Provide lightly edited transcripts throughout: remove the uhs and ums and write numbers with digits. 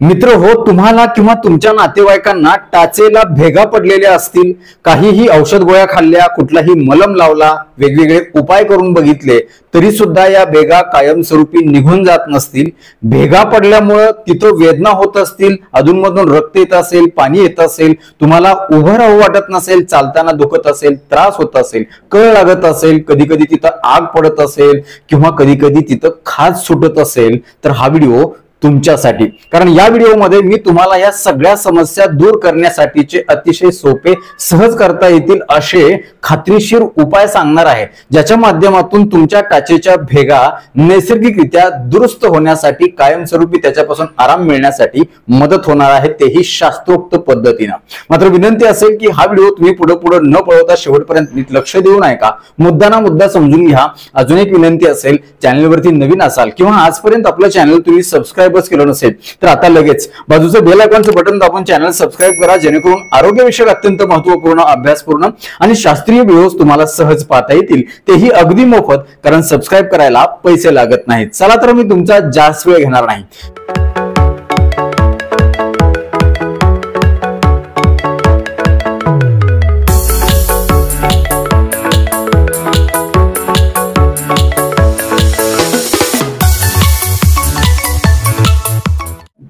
मित्र हो, तुम्हाला किंवा तुमच्या नातेवाईकांना टाचेला भेगा पडलेल्या असतील, काहीही औषध गोळ्या खाल्ल्या, कुठलाही मलम लावला, वेगवेगळे उपाय करून बघितले तरी सुद्धा या भेगा कायमस्वरूपी निघून जात नसतील। भेगा पडल्यामुळे तिथं वेदना होत असतील, अधूनमधून रक्त येत असेल, पाणी येत असेल, तुम्हाला उभं राहू वाटत नसेल, चालताना दुखत असेल, त्रास होत असेल, कळ लागत असेल, कधी कधी तिथं आग पडत असेल किंवा कधी कधी तिथं खाज सुटत असेल, तर हा व्हिडिओ तुमच्यासाठी। कारण या व्हिडिओमध्ये मी तुम्हाला या सगळ्या समस्या दूर करण्यासाठीचे अतिशय सोपे, सहज करता येतील असे खात्रीशीर उपाय सांगणार आहे, ज्याच्या माध्यमातून तुमच्या टाचेच्या भेगा नैसर्गिकरित्या दुरुस्त होण्यासाठी, कायमस्वरूपी त्याच्यापासून आराम मिळण्यासाठी मदत होणार आहे, तेही शास्त्रोक्त पद्धतीने। मात्र विनंती असेल की हा व्हिडिओ तुम्ही पुढे न पळवता शेवटपर्यंत नीट लक्ष देऊन ऐका, मुद्दा ना मुद्दा समजून घ्या। अजून एक विनंती असेल, चॅनलवरती नवीन असाल किंवा आजपर्यंत आपलं चॅनल तुम्ही सबस्क्राइब केलं नसेल तर आता लगेच बाजूचं बेल आयकॉनचं बटन दाबून चॅनल सबस्क्राइब करा, जेणेकरून आरोग्यविषयक अत्यंत महत्त्वपूर्ण, अभ्यासपूर्ण आणि शास्त्रीय व्हिडिओज तुम्हाला सहज पाहता येतील, तेही अगदी मोफत, कारण सबस्क्राइब करायला पैसे लागत नाहीत। चला तर मी तुमचा जास्त वेळ घेणार नाही।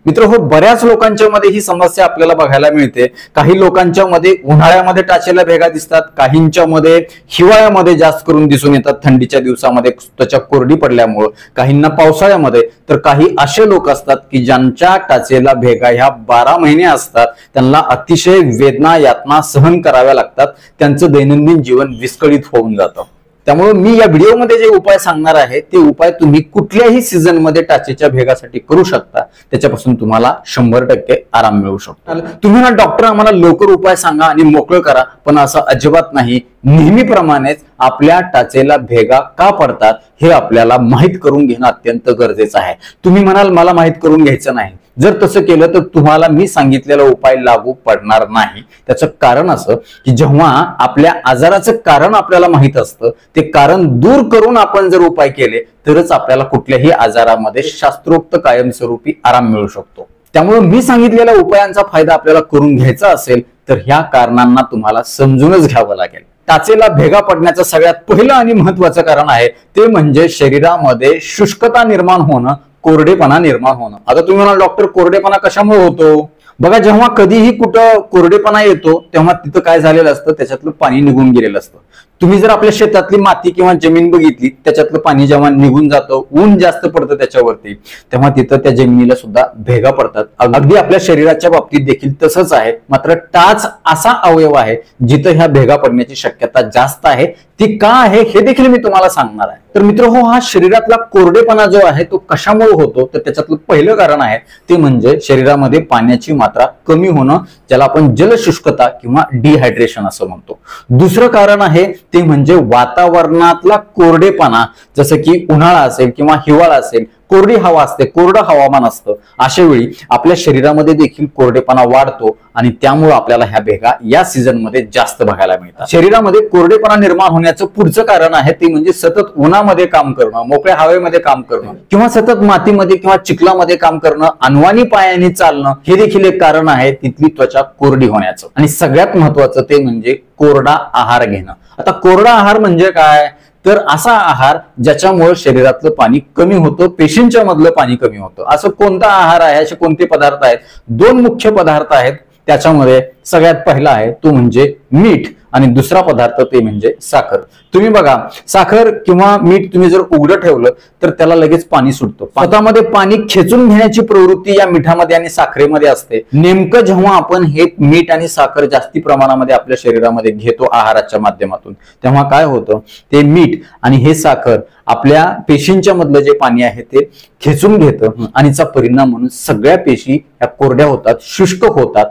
मित्र हो, बऱ्याच लोकांच्या मध्ये ही समस्या आपल्याला बघायला मिळते। काही लोकांच्या मध्ये उन्हाळ्यामध्ये टाचेला भेगा दिसतात, काहींच्या मध्ये हिवाळ्यामध्ये जास्त करून दिसून येतात, थंडीच्या दिवसामध्ये त्वचा कोरडी पडल्यामुळे, काहींना पावसाळ्यामध्ये, तर काही असे लोक असतात की ज्यांच्या टाचेला भेगा ह्या 12 महिने असतात, त्यांना अतिशय वेदना, यातना सहन कराव्या लागतात, त्यांचं दैनंदिन जीवन विस्कळीत होऊन जातं। त्यामुळे मी या व्हिडिओमध्ये जे उपाय सांगणार आहे ते उपाय तुम्ही कुठल्याही सीझन मध्ये टाचेच्या भेगासाठी करू शकता, त्याच्यापासून तुम्हाला 100% आराम मिळू शकतो। तुम्ही ना डॉक्टर आम्हाला लवकर उपाय सांगा आणि मोकळं करा, पण असं अजिबात नाही। नेहमीप्रमाणेच आपल्या टाचेला भेगा का पडतात हे आपल्याला माहित करून घेणं अत्यंत गरजेचं आहे। तुम्ही म्हणाल मला माहित करून घ्यायचं नाही, जर तसं केलं तर तुम्हाला मी सांगितलेला उपाय लागू पडणार नाही। त्याचं कारण असं की जेव्हा आपल्या आजाराचं कारण आपल्याला माहित असतं, ते कारण दूर करून आपण जर उपाय केले तरच आपल्याला कुठल्याही आजारामध्ये शास्त्रोक्त कायमस्वरूपी आराम मिळू शकतो। त्यामुळे मी सांगितलेल्या उपायांचा फायदा आपल्याला करून घ्यायचा असेल तर ह्या कारणांना तुम्हाला समजूनच घ्यावं लागेल। टाचेला भेगा पडण्याचं सगळ्यात पहिलं आणि महत्त्वाचं कारण आहे ते म्हणजे शरीरामध्ये शुष्कता निर्माण होणं, कोरडेपणा निर्माण होणं। आता तुम्ही म्हणाल डॉक्टर कोरडेपणा कशामुळे होतो? बघा, जेव्हा कधीही कुठं कोरडेपणा येतो तेव्हा तिथं काय झालेलं असतं, त्याच्यातलं पाणी निघून गेलेलं असतं। तुम्ही जर आपल्या शेतातली माती किंवा जमीन बघितली, त्याच्यातलं पाणी जेव्हा निघून जातं, ऊन जास्त पडतं त्याच्यावरती, तेव्हा तिथं त्या जमिनीला सुद्धा भेगा पडतात। अगदी आपल्या शरीराच्या बाबतीत देखील तसंच आहे। मात्र टाच असा अवयव आहे जिथं ह्या भेगा पडण्याची शक्यता जास्त आहे। ती का आहे हे देखील मी तुम्हाला सांगणार आहे। तर मित्र हो, हा शरीरातला कोरडेपणा जो आहे तो कशामुळे होतो, तर त्याच्यातलं पहिलं कारण आहे ते म्हणजे शरीरामध्ये पाण्याची मात्रा कमी होणं, ज्याला आपण जलशुष्कता किंवा डिहायड्रेशन असं म्हणतो। दुसरं कारण आहे ते म्हणजे वातावरणातला कोरडेपणा, जसं की उन्हाळा असेल किंवा हिवाळा असेल, कोरडी हवा असते, कोरडं हवामान असतं, अशा वेळी आपल्या शरीरामध्ये देखील कोरडेपणा वाढतो आणि त्यामुळे आपल्याला ह्या भेगा या सीझन मध्ये जास्त बघायला मिळतात। शरीरामध्ये कोरडेपणा निर्माण होण्याचं पुढचं कारण आहे ते म्हणजे सतत उन्हामध्ये काम करणं, मोकळ्या हवेमध्ये काम करणं किंवा सतत मातीमध्ये किंवा चिखलामध्ये काम करणं, अनवाणी पायाने चालणं, हे देखील एक कारण आहे तिथली त्वचा कोरडी होण्याचं। आणि सगळ्यात महत्वाचं ते म्हणजे कोरडा आहार घेणं। आता कोरडा आहार म्हणजे काय, तर असा आहार ज्याच्यामुळे शरीरातलं पाणी कमी होतं, पेशींच्या मधलं पाणी कमी होतं। असं कोणता आहार आहे, असे कोणते पदार्थ आहेत? 2 मुख्य पदार्थ आहेत। त्याच्यामध्ये सगळ्यात पहिला आहे तो म्हणजे मीठ आणि दुसरा पदार्थ ते म्हणजे साखर। तुम्ही बघा, साखर किंवा मीठ तुम्ही जर उघडं ठेवलं तर त्याला लगेच पाणी सुटतं। स्वतःमध्ये पाणी खेचून घेण्याची प्रवृत्ती या मिठामध्ये आणि साखरेमध्ये असते। नेमकं जेव्हा आपण हे मीठ आणि साखर जास्ती प्रमाणामध्ये आपल्या शरीरामध्ये घेतो आहाराच्या माध्यमातून, तेव्हा काय होतं, ते मीठ आणि हे साखर आपल्या पेशींच्या मधलं जे पाणी आहे ते खेचून घेतं आणि याचा परिणाम म्हणून सगळ्या पेशी या कोरड्या होतात, शुष्क होतात।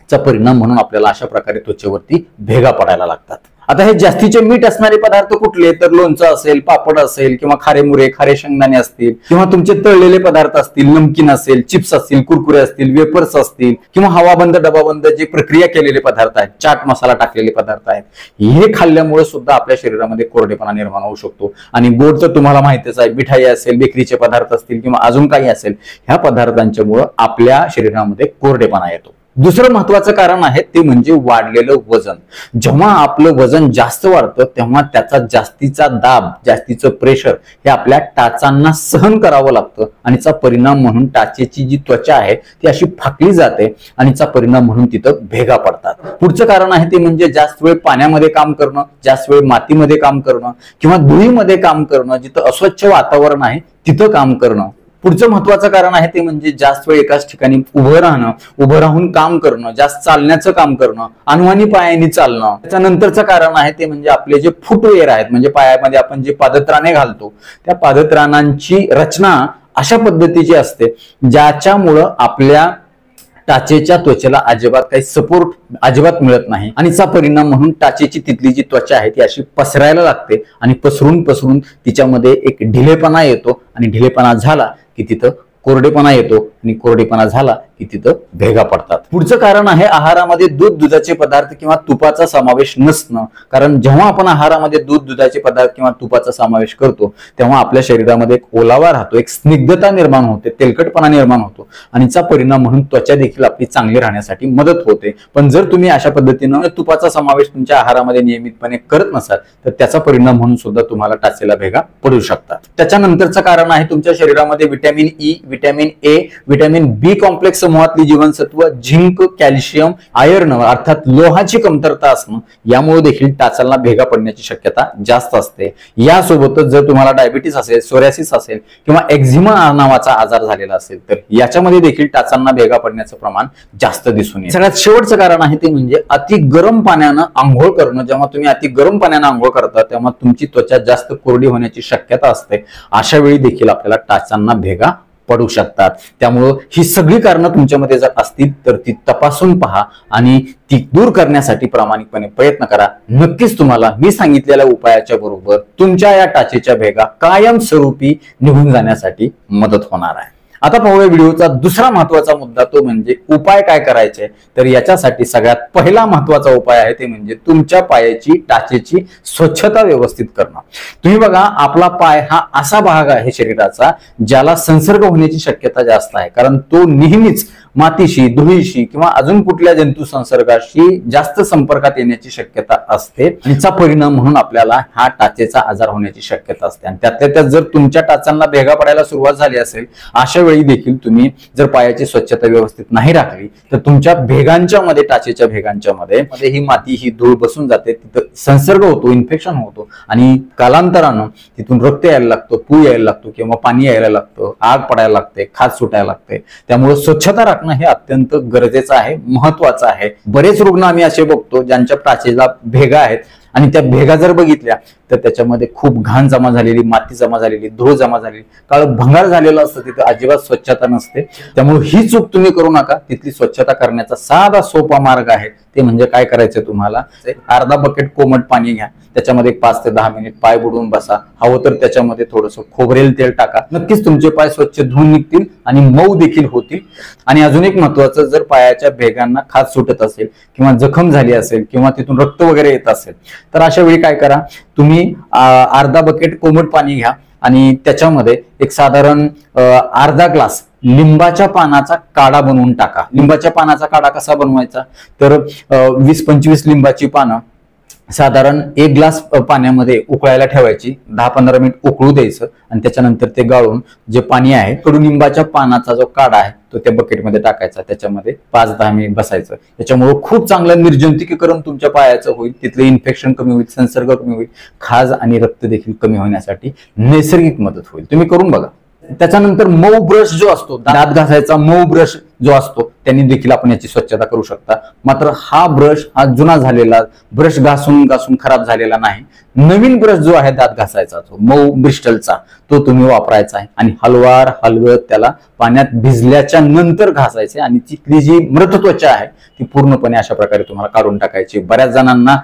चा परिणाम म्हणून आपल्याला अशा प्रकारे त्वचेवरती भेगा पडायला लागतात। आता हे जास्तीचे मीठ असणारे पदार्थ कुठले, तर लोणचं असेल, पापड असेल, किंवा खारे मुरे, खारे शेंगदाणे असतील, किंवा तुमचे तळलेले पदार्थ असतील, नमकीन असेल, चिप्स असतील, कुरकुरे असतील, वेपर्स असतील, किंवा हवाबंद डबाबंद जे प्रक्रिया केलेले पदार्थ आहेत, चाट मसाला टाकलेले पदार्थ आहेत, हे खाल्ल्यामुळे सुद्धा आपल्या शरीरामध्ये कोरडेपणा निर्माण होऊ शकतो. आणि गोड तर तुम्हाला माहितीच आहे, मिठाई असेल, बेकरीचे पदार्थ असतील, किंवा अजून काही असेल, ह्या पदार्थांच्या मुळे आपल्या शरीरामध्ये कोरडेपणा येतो. दुसरं महत्वाचं कारण आहे ते म्हणजे वाढलेलं वजन. जेव्हा आपलं वजन जास्त वाढतं तेव्हा त्याचा जास्तीचा दाब, जास्तीचं प्रेशर हे आपल्या टाचांना सहन करावं लागतं, आणि त्याचा परिणाम म्हणून टाचेची जी त्वचा आहे ती अशी फाकली जाते, आणि त्याचा परिणाम म्हणून तिथं भेगा पडतात. पुढचं कारण आहे ते म्हणजे जास्त वेळ पाण्यामध्ये काम करणं, जास्त वेळ मातीमध्ये काम करणं, किंवा धुळीमध्ये काम करणं, जिथं अस्वच्छ वातावरण आहे तिथं काम करणं. पुढचं महत्वाचं कारण आहे ते म्हणजे जास्त वेळ एकाच ठिकाणी उभं राहणं, उभं राहून काम करणं, जास्त चालण्याचं काम करणं, अनवाणी पायाने चालणं. त्याच्यानंतरचं कारण आहे ते म्हणजे आपले जे फुटवेअर आहेत, म्हणजे पायामध्ये आपण जे पादत्राणे घालतो त्या पादत्राणांची रचना अशा पद्धतीची असते ज्याच्यामुळं आपल्या टाचेच्या त्वचेला अजिबात काही सपोर्ट अजिबात मिळत नाही, आणि त्याचा परिणाम म्हणून टाचेची तिथली जी त्वचा आहे ती अशी पसरायला लागते, आणि पसरून पसरून तिच्यामध्ये एक ढिलेपणा येतो, आणि ढिलेपणा झाला की तिथं कोरडेपणा येतो, आणि कोरडेपणा झाला की तिथं भेगा पडतात. पुढचं कारण आहे आहारामध्ये दूध, दुधाचे पदार्थ किंवा तुपाचा समावेश नसणं. कारण जेव्हा आपण आहारामध्ये दूध, दुधाचे पदार्थ किंवा तुपाचा समावेश करतो तेव्हा आपल्या शरीरामध्ये एक ओलावा राहतो, एक स्निग्धता निर्माण होते, तेलकटपणा निर्माण होतो, आणि त्याचा परिणाम म्हणून त्वचा देखील आपली चांगली राहण्यासाठी मदत होते. पण जर तुम्ही अशा पद्धतीनं तुपाचा समावेश तुमच्या आहारामध्ये नियमितपणे करत नसाल तर त्याचा परिणाम म्हणून सुद्धा तुम्हाला टाचेला भेगा पडू शकतात. त्याच्यानंतरचं कारण आहे तुमच्या शरीरामध्ये vitamin E, vitamin A, vitamin B complex समूहातली जीवनसत्व, झिंक, कॅल्शियम, आयर्न अर्थात लोहाची कमतरता असणं यामुळे देखील टाचांना भेगा पडण्याची शक्यता जास्त असते. यासोबतच जर तुम्हाला डायबिटीस असेल, सोरियासिस असेल, किंवा एक्झिमा नावाचा आजार झालेला असेल तर याच्यामध्ये देखील टाचांना भेगा पडण्याचं प्रमाण जास्त दिसून येईल. सगळ्यात शेवटचं कारण आहे ते म्हणजे अति गरम पाण्यानं आंघोळ करणं. जेव्हा तुम्ही अति गरम पाण्यानं आंघोळ करता तेव्हा तुमची त्वचा जास्त कोरडी होण्याची शक्यता असते. अशा वेळी देखील आपल्याला टाचांना भेगा पडू शकतात. त्यामुळं ही सगळी कारणं तुमच्यामध्ये जर असतील तर ती तपासून पहा आणि ती दूर करण्यासाठी प्रामाणिकपणे प्रयत्न करा. नक्कीच तुम्हाला मी सांगितलेल्या उपायाच्या बरोबर तुमच्या या टाचेच्या भेगा कायमस्वरूपी निघून जाण्यासाठी मदत होणार आहे. आता पाहूया व्हिडिओचा दुसरा महत्वाचा मुद्दा, तो म्हणजे उपाय काय करायचे. तर याच्यासाठी सगळ्यात पहिला महत्वाचा उपाय आहे ते म्हणजे तुमच्या पायाची, टाचेची स्वच्छता व्यवस्थित करणं. तुम्ही बघा, आपला पाय हा असा भाग आहे शरीराचा ज्याला संसर्ग होण्याची शक्यता जास्त आहे, कारण तो नेहमीच मातीशी, धुळीशी किंवा अजून कुठल्या जंतू संसर्गाशी जास्त संपर्कात येण्याची शक्यता असते. याचा परिणाम म्हणून आपल्याला हा टाचेचा आजार होण्याची शक्यता असते. आणि त्यातल्या त्यात जर तुमच्या टाचांना भेगा पडायला सुरुवात झाली असेल अशा वेळी देखील तुम्ही जर पायाची स्वच्छता व्यवस्थित नाही राखली तर तुमच्या भेगांच्या मध्ये, टाचेच्या भेगांच्या मध्ये ही माती, ही धूळ बसून जाते, तिथं संसर्ग होतो, इन्फेक्शन होतो, आणि कालांतरानं तिथून रक्त यायला लागतो, पू यायला लागतो, किंवा पाणी यायला लागतं, आग पडायला लागते, खाज सुटायला लागते. त्यामुळे स्वच्छता राखणं हे अत्यंत गरजेचं आहे, महत्वाचं आहे. बरेच रुग्ण आम्ही असे बघतो ज्यांच्या टाचेला भेगा आहेत आणि त्या भेगा जर बघितल्या तर त्याच्यामध्ये खूप घाण जमा झालेली, माती जमा झालेली, धूळ जमा झालेली, काळ भंगार झालेलं असतं, तिथे अजिबात स्वच्छता नसते. त्यामुळे ही चूक तुम्ही करू नका. तिथली स्वच्छता करण्याचा साधा सोपा मार्ग आहे ते म्हणजे काय करायचं, तुम्हाला अर्धा बकेट कोमट पाणी घ्या, त्याच्यामध्ये 5 ते 10 मिनिट पाय बुडवून बसा, हवं तर त्याच्यामध्ये थोडंसं खोबरेल तेल टाका. नक्कीच तुमचे पाय स्वच्छ धुवून निघतील आणि मऊ देखील होतील. आणि अजून एक महत्वाचं, जर पायाच्या भेगांना खाज सुटत असेल किंवा जखम झाली असेल किंवा तिथून रक्त वगैरे येत असेल तर अशा वेळी काय करा, तुम्ही अर्धा बकेट कोमट पाणी घ्या आणि त्याच्यामध्ये एक साधारण अर्धा ग्लास लिंबाच्या पानाचा काढा बनवून टाका. लिंबाच्या पानाचा काढा कसा बनवायचा, तर 20-25 लिंबाची पानं साधारण 1 ग्लास पाण्यामध्ये उकळायला ठेवायची, 10-15 मिनिट उकळू द्यायचं, आणि त्याच्यानंतर ते गाळून जे पाणी आहे, कडुलिंबाच्या पानाचा जो काढा आहे तो त्या बकेटमध्ये टाकायचा, त्याच्यामध्ये 5-10 मिनिट बसायचं. त्याच्यामुळे खूप चांगलं निर्जंतुकीकरण तुमच्या पायाचं होईल, तिथलं इन्फेक्शन कमी होईल, संसर्ग कमी होईल, खाज आणि रक्त देखील कमी होण्यासाठी नैसर्गिक मदत होईल. तुम्ही करून बघा. त्याच्यानंतर मऊ ब्रश जो असतो, दात घासायचा मऊ ब्रश जो असतो त्यांनी देखील आपण याची स्वच्छता करू शकता। मात्र हा ब्रश हा जुना झालेला ब्रश घासून घासून खराब झालेला नाही, नवीन ब्रश जो आहे दात घासायचा तो मऊ ब्रिस्टलचा तो तुम्ही वापरायचा आहे आणि हलवत त्याला पाण्यात भिजल्याच्या नंतर घासायचे आणि तिथली जी मृत त्वचा आहे ती पूर्णपणे अशा प्रकारे तुम्हाला काढून टाकायची। बऱ्याच जणांना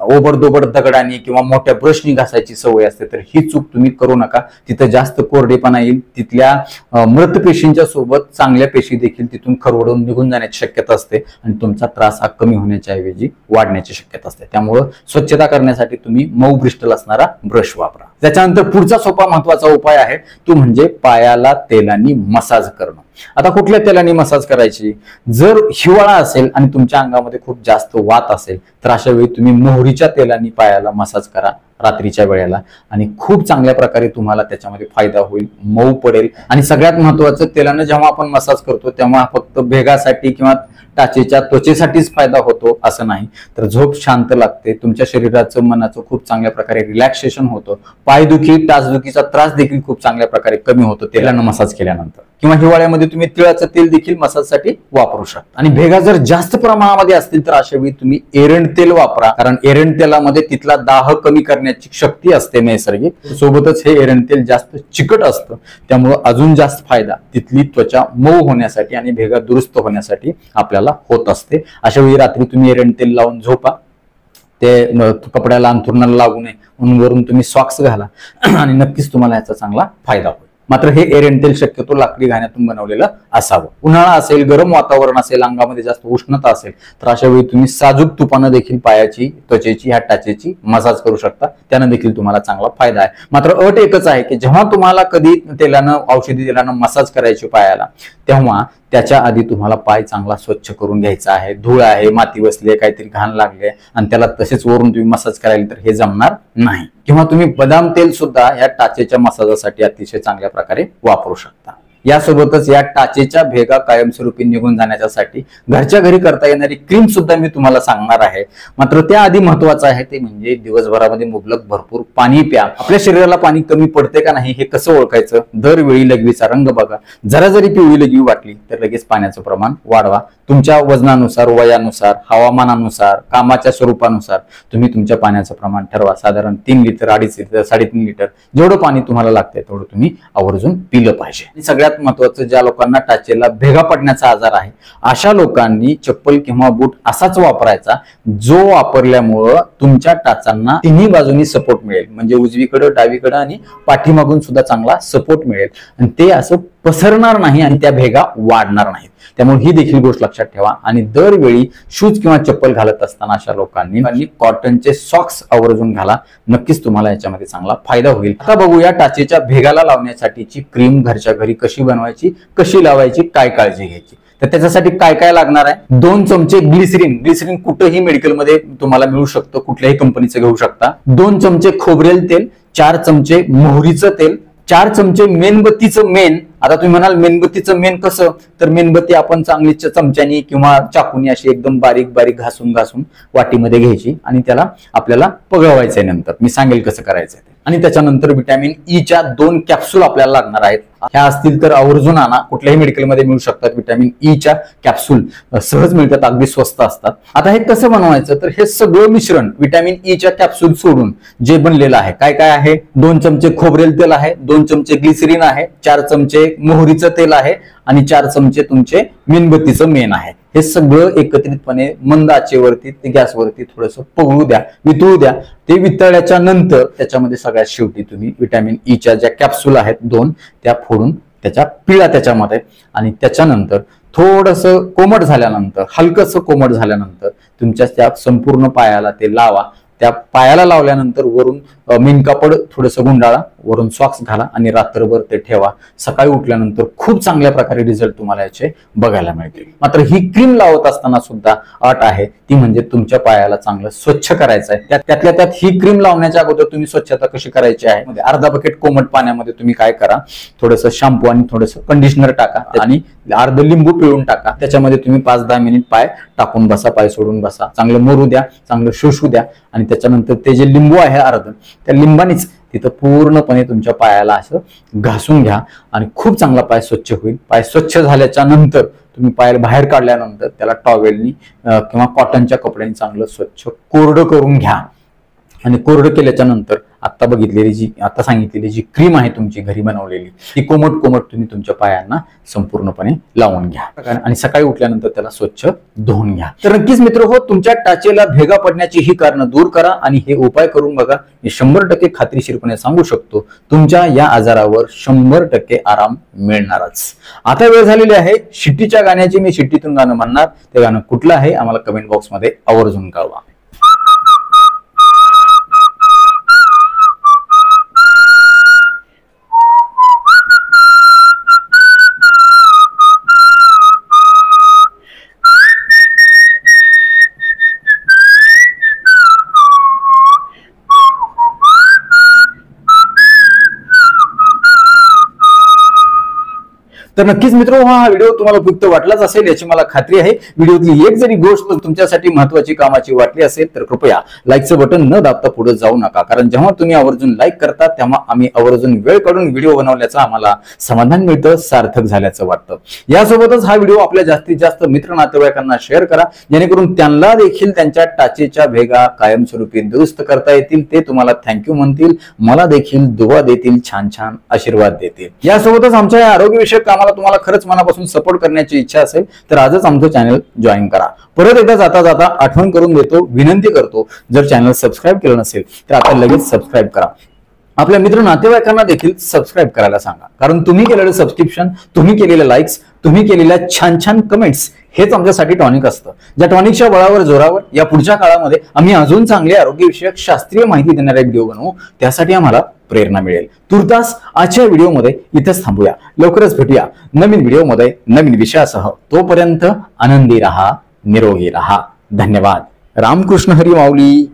ओबडधोबड दगडाने किंवा मोठ्या ब्रशनी घासायची सवय असते, तर ही चूक तुम्ही करू नका। तिथं जास्त कोरडेपणा येईल, तिथल्या मृत पेशींच्या सोबत चांगल्या पेशी देखील तिथून खरवडून निघून जाण्याची शक्यता असते आणि तुमचा त्रास हा कमी होण्याच्या ऐवजी वाढण्याची शक्यता असते। त्यामुळे स्वच्छता करण्यासाठी तुम्ही मऊ ब्रिस्टल असणारा ब्रश वापरा। त्याच्यानंतर पुढचा सोपा महत्वाचा उपाय आहे तो म्हणजे पायाला तेलाने मसाज करणं। आता कुठल्या तेलाने मसाज करायची? जर हिवाळा असेल आणि तुमच्या अंगामध्ये खूप जास्त वात असेल तर अशा वेळी तुम्ही मोहरीच्या तेलाने पायाला मसाज करा रात्रीच्या वेळेला आणि खूप चांगल्या प्रकारे तुम्हाला त्याच्यामध्ये फायदा होईल, मऊ पडेल। आणि सगळ्यात महत्वाचं, तेलाने जेव्हा आपण मसाज करतो तेव्हा फक्त भेगासाठी किंवा टाचेच्या त्वचेसाठीच फायदा होतो असं नाही, तर झोप शांत लागते, तुमच्या शरीराचं मनाचं खूप चांगल्या प्रकारे रिलॅक्सेशन होतं, पायदुखी टाचदुखीचा त्रास देखील खूप चांगल्या प्रकारे कमी होतो तेलानं मसाज केल्यानंतर। किंवा हिवाळ्यामध्ये तुम्ही तिळाचं तेल देखील मसाजसाठी वापरू शकता। आणि भेगा जर जास्त प्रमाणामध्ये असतील तर अशा वेळी तुम्ही एरंड तेल वापरा, कारण एरंड तेलामध्ये तिथला दाह कमी करण्याची शक्ती असते नैसर्गिक, सोबतच हे एरंड तेल जास्त चिकट असतं त्यामुळे अजून जास्त फायदा तिथली त्वचा मऊ होण्यासाठी आणि भेगा दुरुस्त होण्यासाठी आपल्याला होत असते। अशा वेळी रात्री तुम्ही एरंड तेल लावून झोपा, ते कपड्याला अंथरुणाला लागू नये म्हणून वरून तुम्ही सॉक्स घाला आणि नक्कीच तुम्हाला याचा चांगला फायदा होईल। मात्र हे एरंड तेल शक्यतो लाकडी घाण्यातून बनवलेलं असावं। उन्हाळा असेल, गरम वातावरण असेल, अंगामध्ये जास्त उष्णता असेल तर अशा वेळी तुम्ही साजूक तुपानं देखील पायाची त्वचेची ह्या टाचेची मसाज करू शकता, त्यानं देखील तुम्हाला चांगला फायदा आहे। मात्र अट एकच आहे की जेव्हा तुम्हाला कधी तेलानं औषधी तेलानं मसाज करायची पायाला तेव्हा त्याच्या आधी तुम्हाला पाय चांगला स्वच्छ करून घ्यायचा आहे। धूळ आहे, माती बसली, काहीतरी घाण लागले आणि त्याला तसेच वरून तुम्ही मसाज करायला तर हे जमणार नाही। किंवा तुम्ही बदाम तेल सुद्धा या टाचेच्या मसाजासाठी अतिशय चांगल्या प्रकारे वापरू शकता। यासोबतच या टाचेच्या भेगा कायमस्वरूपी निघून जाण्यासाठी घरच्या घरी करता येणारी क्रीम सुद्धा मी तुम्हाला सांगणार आहे। मात्र त्याआधी महत्वाचं आहे ते म्हणजे दिवसभरामध्ये मुबलक भरपूर पाणी प्या। आपल्या शरीराला पाणी कमी पडते का नाही हे कसं ओळखायचं? दरवेळी लघवीचा रंग बघा, जरा जरी पिवळी लघवी वाटली तर लगेच पाण्याचं प्रमाण वाढवा। तुमच्या वजनानुसार, वयानुसार, हवामानानुसार, कामाच्या स्वरूपानुसार तुम्ही तुमच्या पाण्याचं प्रमाण ठरवा। साधारण 3 लिटर, 2.5 लिटर, 3.5 लिटर जेवढं पाणी तुम्हाला लागतंय तेवढं तुम्ही आवर्जून पिलं पाहिजे। सगळ्यात महत्वाचं, ज्या लोकांना टाचेला भेगा पडण्याचा आजार आहे अशा लोकांनी चप्पल किंवा बूट असाच वापरायचा जो वापरल्यामुळं तुमच्या टाचांना तिन्ही बाजूनी सपोर्ट मिळेल, म्हणजे उजवीकडे, डावीकडे आणि पाठीमागून सुद्धा चांगला सपोर्ट मिळेल आणि ते असं पसरणार नाही आणि त्या भेगा वाढणार नाहीत। त्यामुळे ही देखील गोष्ट लक्षात ठेवा आणि दरवेळी शूज किंवा चप्पल घालत असताना अशा लोकांनी कॉटनचे सॉक्स आवर्जून घाला, नक्कीच तुम्हाला याच्यामध्ये चांगला फायदा होईल। आता बघूया टाचेच्या भेगाला लावण्यासाठीची क्रीम घरच्या घरी कशी बनवायची, कशी लावायची, काय काळजी घ्यायची। तर त्याच्यासाठी काय काय लागणार आहे? 2 चमचे ग्लिसरीन कुठेही मेडिकलमध्ये तुम्हाला मिळू शकतं, कुठल्याही कंपनीचं घेऊ शकता। 2 चमचे खोबरेल तेल, 4 चमचे मोहरीचं तेल, 4 चमचे मेणबत्तीचं मेण। आता तुम्ही म्हणाल मेणबत्तीचं मेण कसं? तर मेणबत्ती आपण चांगली चमच्यानी किंवा चाकूनी अशी एकदम बारीक बारीक घासून वाटीमध्ये घ्यायची आणि त्याला आपल्याला पगळवायचंय। नंतर मी सांगेल कसं करायचंय ते। आणि त्याच्यानंतर व्हिटॅमिन ई च्या 2 कॅप्सूल आपल्याला लागणार आहेत। ह्या असतील तर आवर्जून आणा, कुठल्याही मेडिकलमध्ये मिळू शकतात। व्हिटॅमिन ई च्या कॅप्सूल सहज मिळतात, अगदी स्वस्त असतात। आता हे कसं बनवायचं? तर हे सगळं मिश्रण व्हिटॅमिन ई च्या कॅप्सूल सोडून जे बनलेलं आहे, काय काय आहे? 2 चमचे खोबरेल तेल आहे, 2 चमचे ग्लिसरीन आहे, 4 चमचे मोहरीचं तेल आहे आणि 4 चमचे तुमचे मेणबत्तीचं मेण आहे। हे सगळं एकत्रितपणे मंद आचेवरती ते गॅसवरती थोडंसं पगळू द्या, वितळू द्या। ते वितळल्याच्या नंतर त्याच्यामध्ये सगळ्यात शेवटी तुम्ही व्हिटॅमिन ई च्या ज्या कॅप्सूल आहेत 2 त्या फोडून त्याच्या पिळा त्याच्यामध्ये आणि त्याच्यानंतर थोडंसं कोमट झाल्यानंतर, हलकंसं कोमट झाल्यानंतर तुमच्या त्या संपूर्ण पायाला ते लावा। त्या पायाला लावल्यानंतर वरून मेनकापड थोडंसं गुंडाळा, वरून सॉक्स घाला आणि रात्रभर ते ठेवा। सकाळी उठल्यानंतर खूप चांगल्या प्रकारे रिझल्ट तुम्हाला याचे बघायला मिळतील। मात्र ही क्रीम लावत असताना सुद्धा अट आहे, ती म्हणजे तुमच्या पायाला चांगलं स्वच्छ करायचं आहे। त्यातल्या त्यात ही क्रीम लावण्याच्या अगोदर तुम्ही स्वच्छता कशी करायची आहे? अर्धा बकेट कोमट पाण्यामध्ये तुम्ही काय करा, थोडंसं शॅम्पू आणि थोडंसं कंडिशनर टाका आणि अर्ध लिंबू पिळून टाका। त्याच्यामध्ये तुम्ही 5-10 मिनिट पाय टाकून बसा, पाय सोडून बसा, चांगलं मुरू द्या, चांगलं शोषू द्या आणि त्याच्यानंतर ते जे लिंबू आहे अर्ध, त्या लिंबानीच तिथं पूर्णपणे तुमच्या पायाला असं घासून घ्या आणि खूप चांगला पाय स्वच्छ होईल. पाय स्वच्छ झाल्याच्या नंतर तुम्ही पाय बाहेर काढल्यानंतर त्याला टॉवेलनी किंवा कॉटनच्या कपड्यांनी चांगलं स्वच्छ कोरडं करून घ्या. आणि कोरडं केल्याच्या नंतर आता सांगितलेली जी क्रीम आहे तुमची घरी बनवलेली ती कोमट कोमट तुम्ही तुमच्या पायांना संपूर्णपणे लावून घ्या आणि सकाळी उठल्यानंतर त्याला स्वच्छ धुवून घ्या. तर नक्कीच मित्र हो, तुमच्या टाचेला भेगा पडण्याची ही कारणं दूर करा आणि हे उपाय करून बघा. मी 100% खात्रीशीरपणे सांगू शकतो तुमच्या या आजारावर 100% आराम मिळणारच. आता वेळ झालेली आहे शिट्टीच्या गाण्याची. मी शिट्टीतून गाणं म्हणणार, ते गाणं कुठलं आहे आम्हाला कमेंट बॉक्समध्ये आवर्जून कळवा. तर नक्कीच मित्र हा व्हिडिओ तुम्हाला उपयुक्त वाटलाच असेल याची मला खात्री आहे. व्हिडिओतली एक जरी गोष्ट तुमच्यासाठी महत्वाची कामाची वाटली असेल तर कृपया लाईकचं बटन न दाबता पुढे जाऊ नका, कारण जेव्हा तुम्ही आवर्जून लाईक करता तेव्हा आम्ही आवर्जून वेळ काढून व्हिडिओ बनवल्याचं आम्हाला समाधान मिळतं, सार्थक झाल्याचं वाटतं. यासोबतच हा व्हिडिओ आपल्या जास्तीत जास्त मित्र नातेवाईकांना शेअर करा, जेणेकरून त्यांना देखील त्यांच्या टाचेच्या भेगा कायमस्वरूपी दुरुस्त करता येतील. ते तुम्हाला थँक्यू म्हणतील, मला देखील दुवा देतील, छान छान आशीर्वाद देतील. यासोबतच आमच्या या आरोग्यविषयक कामाला तुम्हाला खरंच मनापासून सपोर्ट करण्याची इच्छा असेल तर आजच आमचं चॅनल जॉईन करा. परत एकदा जाता जाता आठवण करून देतो, विनंती करतो, जर चॅनल सबस्क्राईब केलं नसेल तर आता लगेच सबस्क्राईब करा. आपल्या मित्र नातेवाईकांना देखील सबस्क्राईब करायला सांगा, कारण तुम्ही केलेलं सबस्क्रिप्शन, तुम्ही केलेले लाईक्स, तुम्ही केलेल्या छान छान कमेंट्स हेच आमच्यासाठी टॉनिक असतं. ज्या टॉनिकच्या बळावर जोरावर या पुढच्या काळामध्ये आम्ही अजून चांगले आरोग्यविषयक शास्त्रीय माहिती देणारे व्हिडिओ बनवू, त्यासाठी आम्हाला प्रेरणा मिळेल. तुर्तास आजच्या व्हिडिओमध्ये इथेच थांबूया. लवकरच भेटूया नवीन व्हिडिओमध्ये नवीन विषयासह. तोपर्यंत आनंदी राहा, निरोगी राहा. धन्यवाद. रामकृष्ण हरी माऊली.